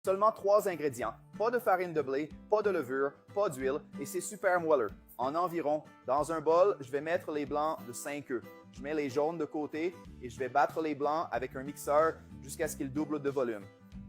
Seulement 3 ingrédients. Pas de farine de blé, pas de levure, pas d'huile et c'est super moelleux. En environ, dans un bol, je vais mettre les blancs de 5 œufs. Je mets les jaunes de côté et je vais battre les blancs avec un mixeur jusqu'à ce qu'ils doublent de volume.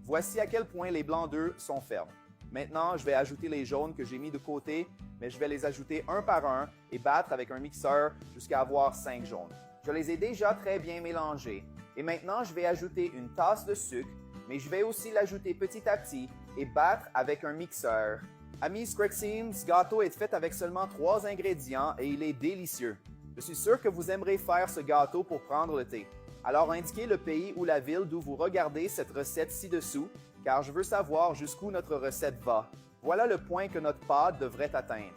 Voici à quel point les blancs d'œufs sont fermes. Maintenant, je vais ajouter les jaunes que j'ai mis de côté, mais je vais les ajouter un par un et battre avec un mixeur jusqu'à avoir 5 jaunes. Je les ai déjà très bien mélangés. Et maintenant, je vais ajouter une tasse de sucre, mais je vais aussi l'ajouter petit à petit et battre avec un mixeur. Amis Screxine, ce gâteau est fait avec seulement 3 ingrédients et il est délicieux. Je suis sûr que vous aimerez faire ce gâteau pour prendre le thé. Alors indiquez le pays ou la ville d'où vous regardez cette recette ci-dessous, car je veux savoir jusqu'où notre recette va. Voilà le point que notre pâte devrait atteindre.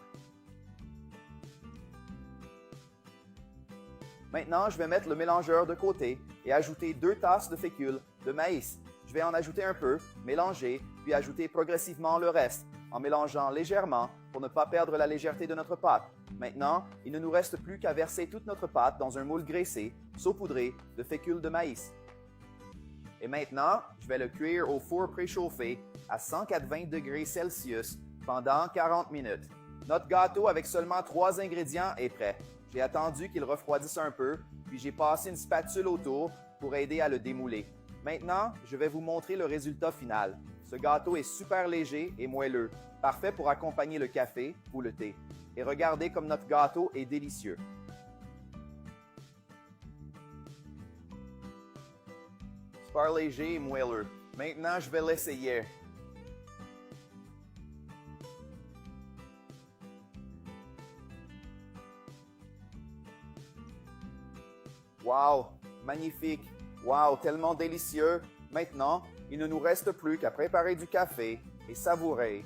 Maintenant, je vais mettre le mélangeur de côté et ajouter 2 tasses de fécule de maïs. Je vais en ajouter un peu, mélanger, puis ajouter progressivement le reste, en mélangeant légèrement pour ne pas perdre la légèreté de notre pâte. Maintenant, il ne nous reste plus qu'à verser toute notre pâte dans un moule graissé, saupoudré de fécule de maïs. Et maintenant, je vais le cuire au four préchauffé à 180 degrés Celsius pendant 40 minutes. Notre gâteau avec seulement 3 ingrédients est prêt. J'ai attendu qu'il refroidisse un peu, puis j'ai passé une spatule autour pour aider à le démouler. Maintenant, je vais vous montrer le résultat final. Ce gâteau est super léger et moelleux, parfait pour accompagner le café ou le thé. Et regardez comme notre gâteau est délicieux. Super léger et moelleux. Maintenant, je vais l'essayer. Wow, magnifique. Wow, tellement délicieux. Maintenant, il ne nous reste plus qu'à préparer du café et savourer